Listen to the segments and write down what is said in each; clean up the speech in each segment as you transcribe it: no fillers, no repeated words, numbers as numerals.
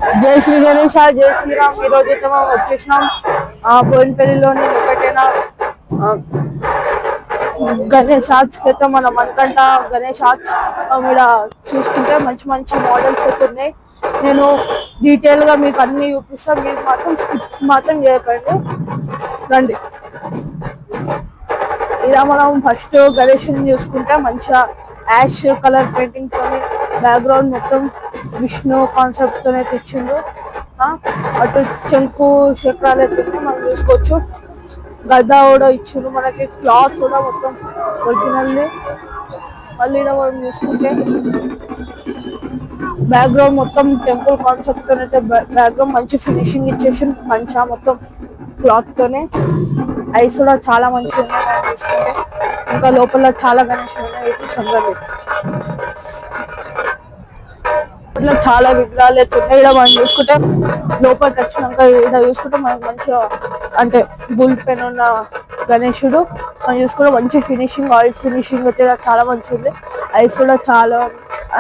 జై శ్రీ గణేష, జై శ్రీరామ్. ఈ రోజు అయితే మనం వచ్చేసినాం బోయినపల్లిలోని ఒకటైన గణేష్ ఆర్ట్స్ కి అయితే మనం అనుకంట గణేష్ ఆర్ట్స్ ఇక్కడ చూసుకుంటే మంచి మంచి మోడల్స్ అయితే ఉన్నాయి. నేను డీటెయిల్ గా మీకు అన్ని చూపిస్తాను, మీరు మాత్రం స్కిప్ మాత్రం చేయకండి. రండి. ఇలా మనం ఫస్ట్ గణేష్ చూసుకుంటే మంచిగా యాష్ కలర్ పెయింటింగ్ తోని బ్యాక్గ్రౌండ్ మొత్తం విష్ణు కాన్సెప్ట్ తోనే తెచ్చిండు. అటు శంకు చక్రాలు అయితే మనం చూసుకోవచ్చు. గద్ద కూడా ఇచ్చిండు మనకి, క్లాత్ కూడా మొత్తం ఒరిజినల్ది. మళ్ళీ మనం చూసుకుంటే బ్యాక్గ్రౌండ్ మొత్తం టెంపుల్ కాన్సెప్ట్ తోనైతే బ్యాక్గ్రౌండ్ మంచి ఫినిషింగ్ ఇచ్చేసి మంచిగా మొత్తం క్లాత్ తోనే. ఐస్ కూడా చాలా మంచిగా ఉన్నాయి మనం చూసుకుంటే. ఇంకా లోపల చాలా గణేష్ ఉన్నాయి. సంగతి ఇట్లా చాలా విగ్రహాలు అయితే ఉన్నాయి. ఇక్కడ మనం చూసుకుంటే లోపలికి వచ్చినాక ఇక్కడ చూసుకుంటే మనకు మంచిగా అంటే బుల్ పెన్ ఉన్న గణేశుడు మనం చూసుకుంటే మంచి ఫినిషింగ్, ఆయిల్ ఫినిషింగ్ అయితే చాలా మంచిగా ఉంది. ఐస్ కూడా చాలా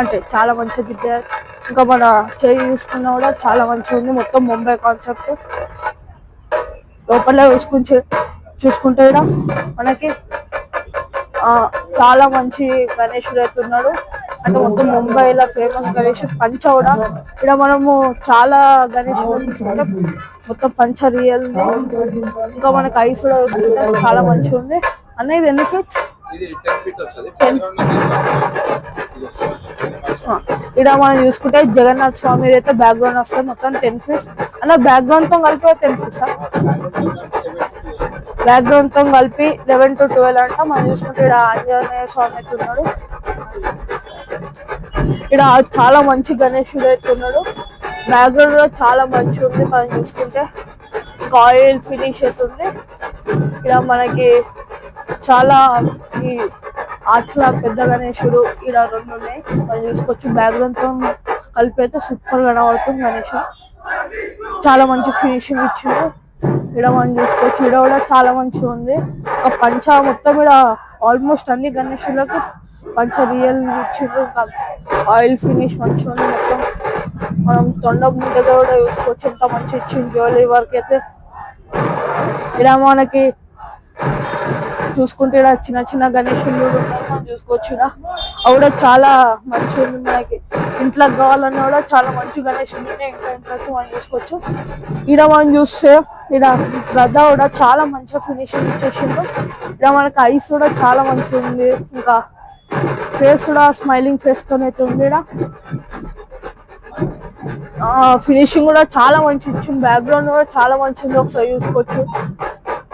అంటే చాలా మంచిగా దిద్దారు. ఇంకా మన చేయి చూసుకున్నా కూడా చాలా మంచిగా ఉంది. మొత్తం ముంబై కాన్సెప్ట్. లోపల చూసుకుంటే కూడా మనకి చాలా మంచి గణేశుడు అయితే ఉన్నాడు. అంటే మొత్తం ముంబైలో ఫేమస్ గణేష్. పంచ కూడా ఇక్కడ మనము చాలా గణేశుడు చూసుకుంటే మొత్తం పంచ రియల్. ఇంకా మనకి ఐస్ కూడా చూసుకుంటే చాలా మంచిగా ఉంది. అన్న ఇది ఎన్ని ఫీట్స్? ఇక్కడ మనం చూసుకుంటే జగన్నాథ్ స్వామి అయితే బ్యాక్గ్రౌండ్ వస్తుంది మొత్తం 10 ఫీట్స్. అలా బ్యాక్గ్రౌండ్ తో కలిపి 10 ఫీట్స్, బ్యాక్గ్రౌండ్ తో కలిపి 11 to 12 అంట. మనం చూసుకుంటే ఇక్కడ ఆంజనేయ స్వామి అయితే ఉన్నాడు. ఇక్కడ చాలా మంచి గణేశుడు అయితే ఉన్నాడు. బ్యాక్గ్రౌండ్ లో చాలా మంచిగా ఉంది. మనం చూసుకుంటే ఆయిల్ ఫినిష్ అవుతుంది. ఇక్కడ మనకి చాలా ఈ ఆర్ట్స్లా పెద్ద గణేశుడు ఇక్కడ 2 ఉన్నాయి. మనం చూసుకోవచ్చు. బ్యాక్గ్రౌండ్ తో కలిపి అయితే సూపర్ గా కనబడుతుంది గణేశుడు. చాలా మంచి ఫినిషింగ్ ఇచ్చిండు. ఇక్కడ మనం చూసుకోవచ్చు. ఇక్కడ కూడా చాలా మంచిగా ఉంది. ఒక పంచ మొత్తం ఇక్కడ ఆల్మోస్ట్ అన్ని గణేశులకు పంచ రియల్ ఇచ్చిండ్రు. ఇంకా ఆయిల్ ఫినిష్ మంచిగా ఉంది మొత్తం. మనం తొండం దగ్గర కూడా చూసుకోవచ్చు ఎంత మంచి ఇచ్చింది జ్యువెలరీ వర్క్ అయితే. ఇలా మనకి చూసుకుంటే ఇక్కడ చిన్న చిన్న గణేశులు మనం చూసుకోవచ్చు. అవి కూడా చాలా మంచిగా ఉంది. మనకి ఇంట్లోకి కావాలన్నా కూడా చాలా మంచి గణేశులు ఉన్నాయి. ఇంకా ఇంట్లోకి మనం చూసుకోవచ్చు. ఇక్కడ మనం చూస్తే ఇక్కడ గద్ద కూడా చాలా మంచిగా ఫినిషింగ్ ఇచ్చేసిండు. ఇక్కడ మనకి ఐస్ కూడా చాలా మంచిగా ఉంది. ఇంకా ఫేస్ కూడా స్మైలింగ్ ఫేస్ తోనైతే ఉంది. ఇక్కడ ఫినిషింగ్ కూడా చాలా మంచి ఇచ్చింది. బ్యాక్గ్రౌండ్ కూడా చాలా మంచిగా ఒకసారి చూసుకోవచ్చు.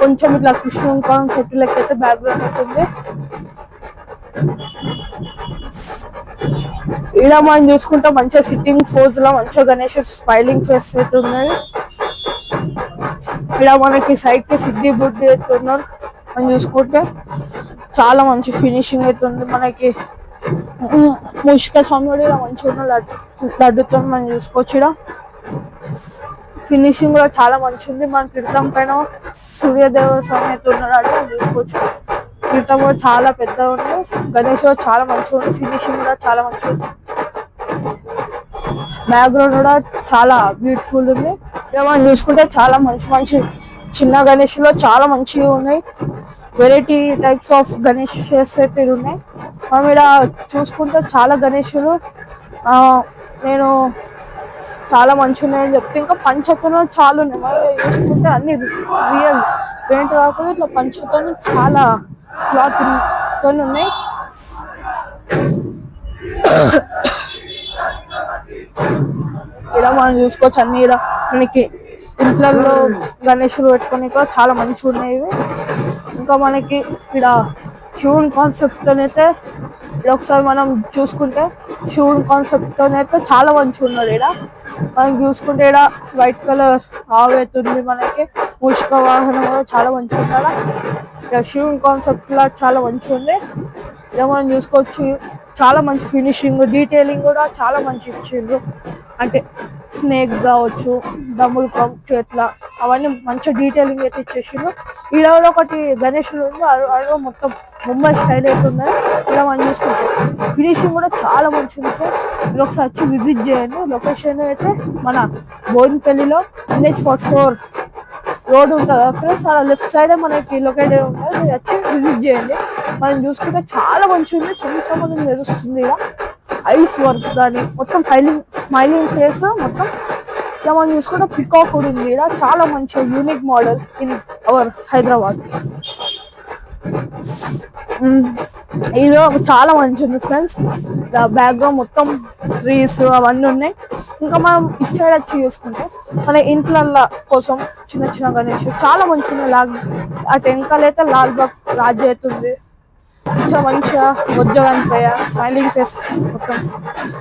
కొంచెం ఇట్లా కృష్ణ కాన్సెప్ట్ లెక్క అయితే బ్యాక్గ్రౌండ్ అవుతుంది. ఇక్కడ మనం చూసుకుంటే మంచిగా సిట్టింగ్ ఫోజ్ లో మంచిగా గణేష్ స్మైలింగ్ ఫేస్ అయితే ఉన్నాయి. ఇక్కడ మనకి సైడ్ కి సిద్ధి బుద్ధి అయితే ఉన్నారు. మనం చూసుకుంటే చాలా మంచి ఫినిషింగ్ అయితే ఉంది. మనకి ముషిక స్వామి కూడా మంచిగా లడ్డుతో మనం చూసుకోవచ్చు. ఇక్కడ ఫినిషింగ్ కూడా చాలా మంచిగా ఉంది. మన కిరీటం పైన సూర్యదేవ స్వామి అయితే ఉన్నాడు మనం చూసుకోవచ్చు. కిరీటం కూడా చాలా పెద్దగా ఉంది. గణేష్ కూడా చాలా మంచిగా ఉంది. ఫినిషింగ్ కూడా చాలా మంచిగా ఉంది. బ్యాక్గ్రౌండ్ కూడా చాలా బ్యూటిఫుల్ ఉంది. ఇక మనం చూసుకుంటే చాలా మంచి మంచి చిన్న గణేష్లో చాలా మంచిగా ఉన్నాయి. వెరైటీ టైప్స్ ఆఫ్ గణేషెస్ అయితే ఉన్నాయి. మనం ఇక్కడ చూసుకుంటే చాలా గణేషులు నేను చాలా మంచిగా ఉన్నాయని చెప్తే ఇంకా పంచతో చాలా ఉన్నాయి. మనం చూసుకుంటే అన్ని రియల్ పెయింట్ కాకుండా ఇట్లా పంచతో చాలా క్లాత్ తో ఉన్నాయి. ఇక్కడ మనం చూసుకోవచ్చు. అన్ని ఇక్కడ మనకి ఇంట్లలో గణేశులు పెట్టుకొని కూడా చాలా మంచిగా ఉన్నాయి. ఇంకా మనకి ఇక్కడ శివుని కాన్సెప్ట్ తోనైతే ఇక్కడ ఒకసారి మనం చూసుకుంటే శివుని కాన్సెప్ట్ తోనైతే చాలా మంచిగా ఉన్నాడు. ఇక్కడ మనం చూసుకుంటే ఇక్కడ వైట్ కలర్ ఆవు అవుతుంది. మనకి పుష్ప వాహనం కూడా చాలా మంచిగా ఉన్నాడు. ఇక్కడ శివుని కాన్సెప్ట్ లా చాలా మంచిగా ఉంది. ఇక మనం చూసుకోవచ్చు. చాలా మంచి ఫినిషింగ్, డీటెయిలింగ్ కూడా చాలా మంచి ఇచ్చిండ్రు. అంటే స్నేక్ కావచ్చు, డమ్ములు కావచ్చు, ఎట్లా అవన్నీ మంచి డీటెయిలింగ్ అయితే ఇచ్చేసిండ్రు. ఈడ ఒకటి గణేశుడు ఉంది. అది మొత్తం ముంబై స్టైల్ అయితే ఉన్నది. ఇలా మనం చూసుకుంటాం ఫినిషింగ్ కూడా చాలా మంచిది ఫ్రెండ్స్. మీరు ఒకసారి వచ్చి విజిట్ చేయండి. లొకేషన్ అయితే మన బోయినపల్లిలో NH44 రోడ్ ఉంటుంది ఫ్రెండ్స్. అలా లెఫ్ట్ సైడ్ మనకి లొకేటెడ్ ఉంటుంది. మీరు వచ్చి విజిట్ చేయండి. మనం చూసుకుంటే చాలా మంచిగా చెమ్మ మెరుస్తుంది. ఇలా ఐస్ వర్క్ కానీ మొత్తం స్మైలింగ్ ఫేస్ మొత్తం ఇలా మనం చూసుకుంటే పికాక్ కూడా ఉంది. ఇలా చాలా మంచి unique model in our Hyderabad. ఇది చాలా మంచి ఉంది ఫ్రెండ్స్. బ్యాక్గ్రౌండ్ మొత్తం ట్రీస్ అవన్నీ ఉన్నాయి. ఇంకా మనం ఇచ్చేది వచ్చి చూసుకుంటే మన ఇంట్లో కోసం చిన్న చిన్న గణేష్ చాలా మంచి ఉన్నాయి. అటు వెనకాల అయితే లాల్బాగ్ రాజ్య అవుతుంది. చాలా మంచిగా వద్దగనిపోయ స్మైలింగ్ ఫేస్ మొత్తం.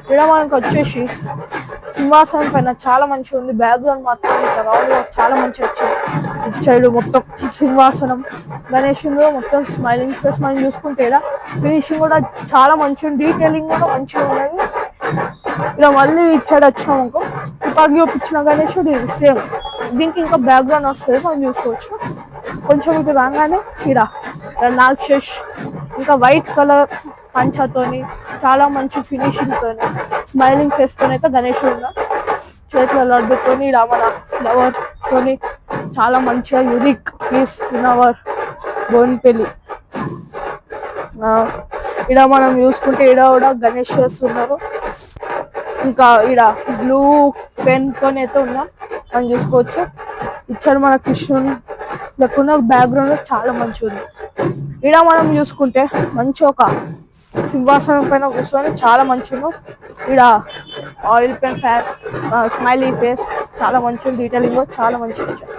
ఇక్కడ మనకు వచ్చేసి సింహాసనం పైన చాలా మంచిగా ఉంది. బ్యాక్గ్రౌండ్ మాత్రం రౌండ్ చాలా మంచిగా వచ్చింది. ఇటు సైడ్ మొత్తం సింహాసనం గణేషుడు మొత్తం స్మైలింగ్ ఫేస్. మనం చూసుకుంటే ఇలా ఫినిషింగ్ కూడా చాలా మంచిగా ఉంది. డీటెయిలింగ్ కూడా మంచిగా ఉన్నది. ఇలా మళ్ళీ ఇటు సైడ్ వచ్చినాం అనుకో తుపాకి చూపించిన గణేషుడు సేమ్. దీనికి ఇంకా బ్యాక్గ్రౌండ్ వస్తుంది మనం చూసుకోవచ్చు. కొంచెం ఇటు రాగానే ఇక్కడ నాగశేష్ ఇంకా వైట్ కలర్ పంచతోని చాలా మంచి ఫినిషింగ్ తోని స్మైలింగ్ ఫేస్ తోని అయితే గణేషుడు ఉన్నా. చేతుల లడ్డుతోని ఇలా మన ఫ్లవర్ తోని చాలా మంచిగా unique piece in our Boinapalli. ఇక్కడ మనం చూసుకుంటే ఇక్కడ కూడా గణేష్ ఉన్నారు. ఇంకా ఇక్కడ బ్లూ పెన్ తోని అయితే ఉన్నా మనం చూసుకోవచ్చు. ఇచ్చాడు మన కృష్ణుని లేకుండా బ్యాక్గ్రౌండ్ చాలా మంచిగా ఉంది. ఇక్కడ మనం చూసుకుంటే మంచి ఒక సింహాసనం పైన కూర్చొని చాలా మంచిగా. ఇక్కడ ఆయిల్ పెన్ స్మైలీ ఫేస్ చాలా మంచిగా. డీటెయిలింగ్ చాలా మంచిగా ఇచ్చారు.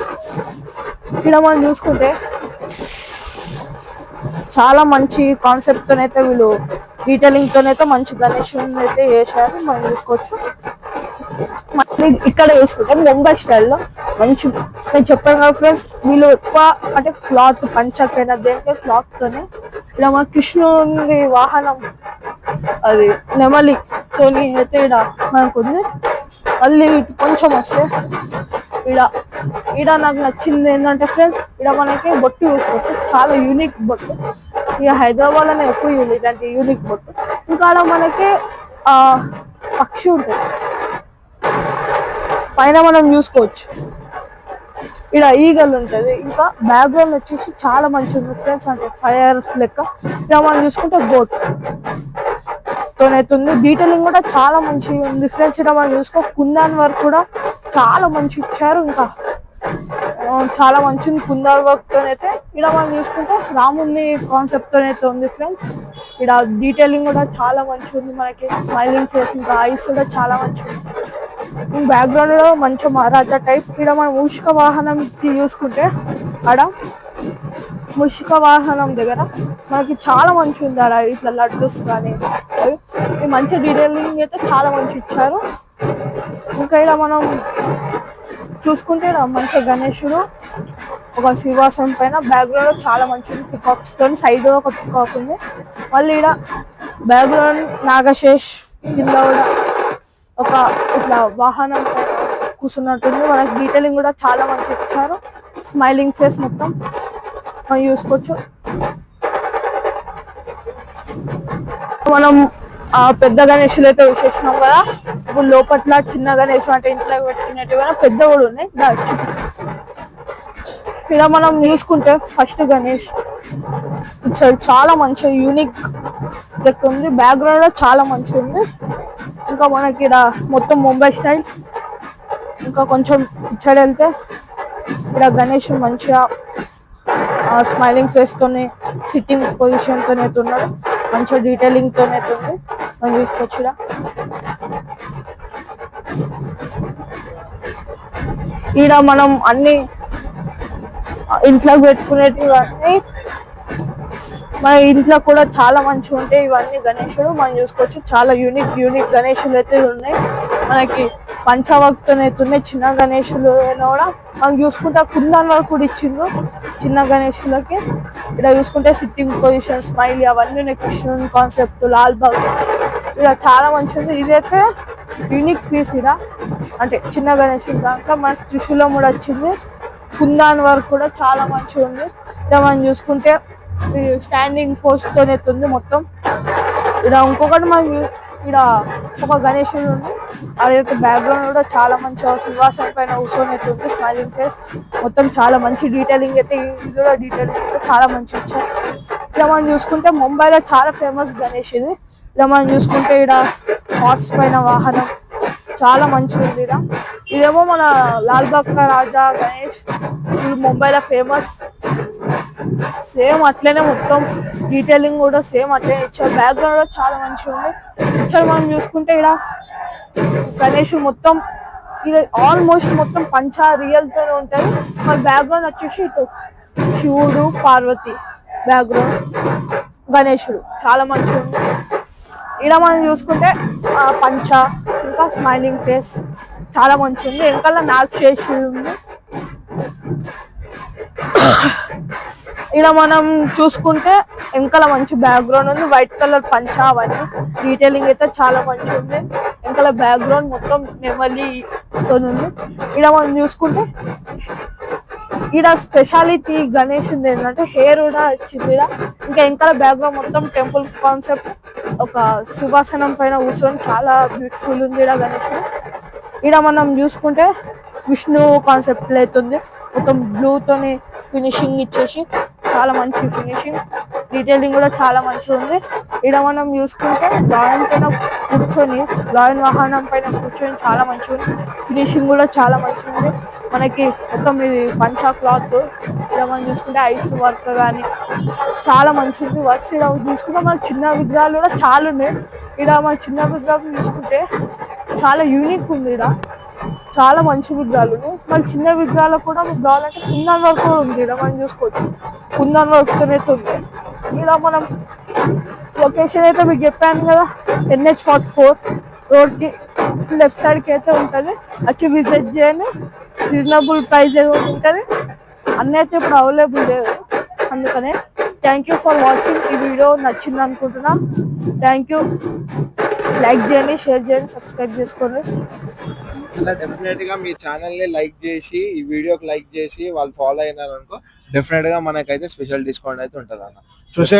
ఇక్కడ మనం చూసుకుంటే చాలా మంచి కాన్సెప్ట్ తోనైతే వీళ్ళు డీటెయిలింగ్ తోనైతే మంచి గణేషుని అయితే చేశారు మనం చూసుకోవచ్చు. మళ్ళీ ఇక్కడ వేసుకుంటే ముంబై స్టైల్లో మంచి నేను చెప్పాను కదా ఫ్రెండ్స్. వీళ్ళు ఎక్కువ అంటే క్లాత్ పంచకైనా దేనికైనా క్లాత్ తోనే ఇలా మన కృష్ణుని వాహనం అది నెమలి తోని అయితే ఇక్కడ మనకు ఉంది. మళ్ళీ ఇటు కొంచెం వస్తే ఇక్కడ నాకు నచ్చింది ఏంటంటే ఫ్రెండ్స్ ఇక్కడ మనకి బొట్టు చూసుకోవచ్చు. చాలా యూనిక్ బొట్టు. ఇక హైదరాబాద్ లోనే ఎక్కువ ఇలాంటి యూనిక్ బొట్టు. ఇంకా మనకి పక్షి ఉంటుంది పైన మనం చూసుకోవచ్చు. ఇక్కడ ఈగల్ ఉంటుంది. ఇంకా బ్యాక్గ్రౌండ్ వచ్చేసి చాలా మంచిగా ఉంది ఫ్రెండ్స్. అంటే ఫైర్ లెక్క. ఇలా మనం చూసుకుంటే బోట్ తోనైతుంది. డీటెయిలింగ్ కూడా చాలా మంచిగా ఉంది ఫ్రెండ్స్. ఇక్కడ మనం చూసుకో కుందాన్ వర్క్ కూడా చాలా మంచి ఇచ్చారు. ఇంకా చాలా మంచిది కుందాన్ వర్క్ తోనైతే. ఇక్కడ మనం చూసుకుంటే రాముని కాన్సెప్ట్ తోనైతే ఉంది ఫ్రెండ్స్. ఇక్కడ డీటెయిలింగ్ కూడా చాలా మంచిగా ఉంది. మనకి స్మైలింగ్ ఫేస్ ఇంకా ఐస్ కూడా చాలా మంచిగా ఉంది. బ్యాక్గ్రౌండ్ లో మంచి మహారాజా టైప్. ఇక్కడ మనం మూషిక వాహనం చూసుకుంటే ఆడ మూషిక వాహనం దగ్గర మనకి చాలా మంచి ఉంది. ఆడ ఇట్లా లడ్డూస్ కానీ అవి మంచి డీటెయిలింగ్ అయితే చాలా మంచి ఇచ్చారు. ఇంకా ఇలా మనం చూసుకుంటే మంచిగా గణేషుడు ఒక సింహాసనం పైన బ్యాక్గ్రౌండ్ చాలా మంచిది. పికాక్స్ తో సైడ్ ఒక పికాక్ ఉంది. మళ్ళీ ఇక్కడ బ్యాక్గ్రౌండ్ నాగశేష్ కింద కూడా ఒక ఇట్లా వాహనం కూర్చున్నట్టుంది. మనకి డీటెయిలింగ్ కూడా చాలా మంచిగా ఇచ్చారు. స్మైలింగ్ ఫేస్ మొత్తం మనం చూసుకోవచ్చు. మనం పెద్ద గణేషులు అయితే చూసేసినాం కదా. ఇప్పుడు లోపట్ల చిన్న గణేష్ అంటే ఇంట్లో పెట్టుకునేటివి పెద్ద కూడా ఉన్నాయి. చూపిస్తాం. ఇలా మనం చూసుకుంటే ఫస్ట్ గణేష్ ఇచ్చాడు చాలా మంచిగా యూనిక్ లెక్క ఉంది. బ్యాక్గ్రౌండ్ లో చాలా మంచిగా ఉంది. ఇంకా మనకి ఇక్కడ మొత్తం ముంబై స్టైల్. ఇంకా కొంచెం ఇచ్చాడు వెళ్తే ఇక్కడ గణేష్ మంచిగా స్మైలింగ్ ఫేస్ తోనే సిట్టింగ్ పొజిషన్ తోనైతే ఉన్నాడు. మంచిగా డీటెయిలింగ్ తోనైతే ఉంది మనం చూసుకోవచ్చు. ఈడ మనం అన్ని ఇంట్లో పెట్టుకునేటివన్నీ మన ఇంట్లో కూడా చాలా మంచిగా ఉంటాయి. ఇవన్నీ గణేషుడు మనం చూసుకోవచ్చు. చాలా యూనిక్ గణేషులు అయితే ఉన్నాయి. మనకి పంచభక్తునైతే ఉన్నాయి. చిన్న గణేషులు అయినా కూడా మనం చూసుకుంటే కుందన్ వరకు కూడా ఇచ్చిండ్రు చిన్న గణేషులకి. ఇక్కడ చూసుకుంటే సిట్టింగ్ పొజిషన్ స్మైల్ అవన్నీ ఉన్నాయి. కృష్ణుని కాన్సెప్ట్ లాల్బాగ్ ఇలా చాలా మంచిది. ఇదైతే యూనిక్ పీస్. ఇక్కడ అంటే చిన్న గణేషుడు దాంట్లో మనకి త్రిశూలం కూడా వచ్చింది. కుందన్ వర్క్ కూడా చాలా మంచిగా ఉంది. ఇక్కడ మనం చూసుకుంటే స్టాండింగ్ పోస్ట్ తోనే ఉంది మొత్తం. ఇక్కడ ఇంకొకటి మనకి ఇక్కడ ఒక గణేశుడు ఉంది. అదైతే బ్యాక్గ్రౌండ్ కూడా చాలా మంచిగా సింహాసనం పైన కూర్చొని అయితే ఉంది. స్మైలింగ్ ఫేస్ మొత్తం చాలా మంచి డీటెయిలింగ్ అయితే, ఇది కూడా డీటెయిలింగ్ అయితే చాలా మంచి వచ్చాయి. ఇక్కడ మనం చూసుకుంటే ముంబైలో చాలా ఫేమస్ గణేష్ ఇది. ఇక్కడ మనం చూసుకుంటే ఇక్కడ హార్స్ పైన వాహనం చాలా మంచిగా ఉంది. ఇదేమో మన లాల్బాగ్ కా రాజా గణేష్, ఇది ముంబైలో ఫేమస్. సేమ్ అట్లనే మొత్తం డీటెయిలింగ్ కూడా సేమ్ అట్లనే ఇచ్చారు. బ్యాక్గ్రౌండ్ కూడా చాలా మంచిగా ఉంది. పిక్చర్ మనం చూసుకుంటే ఇక్కడ గణేష్ మొత్తం ఇది ఆల్మోస్ట్ మొత్తం పంచా రియల్ తోనే ఉంటుంది. మన బ్యాక్గ్రౌండ్ వచ్చేసి ఇటు శివుడు పార్వతి బ్యాక్గ్రౌండ్, గణేశుడు చాలా మంచిగా ఉంది. ఇక్కడ మనం చూసుకుంటే పంచ ఇంకా స్మైలింగ్ ఫేస్ చాలా మంచిగా ఉంది. వెనకాల నాగశేషి ఉంది. ఇక్కడ మనం చూసుకుంటే వెనకాల మంచి బ్యాక్గ్రౌండ్ ఉంది. వైట్ కలర్ పంచా అవన్నీ డీటెయిలింగ్ అయితే చాలా మంచిగా ఉంది. వెనకాల బ్యాక్గ్రౌండ్ మొత్తం నెమలితో ఉంది. ఇక్కడ మనం చూసుకుంటే ఇక్కడ స్పెషాలిటీ గణేష్ ఏంటంటే హెయిర్ కూడా వచ్చింది. ఇంకా వెనకాల బ్యాక్గ్రౌండ్ మొత్తం టెంపుల్స్ కాన్సెప్ట్, ఒక సింహాసనం పైన కూర్చొని చాలా బ్యూటిఫుల్ ఉంది ఇక్కడ గణేషుడు. ఇక్కడ మనం చూసుకుంటే విష్ణు కాన్సెప్ట్ అవుతుంది. మొత్తం బ్లూతోని ఫినిషింగ్ ఇచ్చేసి చాలా మంచి ఫినిషింగ్, డీటెయిలింగ్ కూడా చాలా మంచిగా ఉంది. ఇక్కడ మనం చూసుకుంటే లాయన్ పైన కూర్చొని, లాయన్ వాహనం పైన కూర్చొని చాలా మంచిగా ఉంది. ఫినిషింగ్ కూడా చాలా మంచిగా ఉంది. మనకి మొత్తం ఇది పంచా క్లాత్. ఇక్కడ మనం చూసుకుంటే ఐస్ వర్క్ కానీ చాలా మంచిగా ఉంది. వర్క్స్ ఇక్కడ చూసుకుంటే మన చిన్న విగ్రహాలు కూడా చాలా ఉన్నాయి. ఇక్కడ మన చిన్న విగ్రహం చూసుకుంటే చాలా యూనిక్ ఉంది. ఇక్కడ చాలా మంచి విగ్రహాలు ఉన్నాయి. మళ్ళీ చిన్న విగ్రహాలకు కూడా మీకు కావాలంటే కుందన్ వర్క్ కూడా ఉంది. ఇక్కడ మనం చూసుకోవచ్చు కుందన్ వర్క్ తోనే ఉంది. ఇక్కడ మనం లొకేషన్ అయితే మీకు చెప్పాను కదా, NH44 రోడ్కి లెఫ్ట్ సైడ్కి అయితే ఉంటుంది. వచ్చి విజిట్ చేయండి. రీజనబుల్ ప్రైస్ ఉంటుంది. అన్నీ అయితే ఇప్పుడు అవైలబుల్ లేదు. అందుకనే థ్యాంక్ యూ ఫర్ వాచింగ్. ఈ వీడియో నచ్చింది అనుకుంటున్నా. Thank you. లైక్ చేయండి, షేర్ చేయండి, సబ్స్క్రైబ్ చేసుకోండి. డెఫినెట్ గా మీ ఛానల్ ని లైక్ చేసి, ఈ వీడియోకి లైక్ చేసి వాళ్ళు ఫాలో అయినారు అనుకో, డెఫినెట్ గా మనకైతే స్పెషల్ డిస్కౌంట్ అయితే ఉంటుంది అన్న. చూసే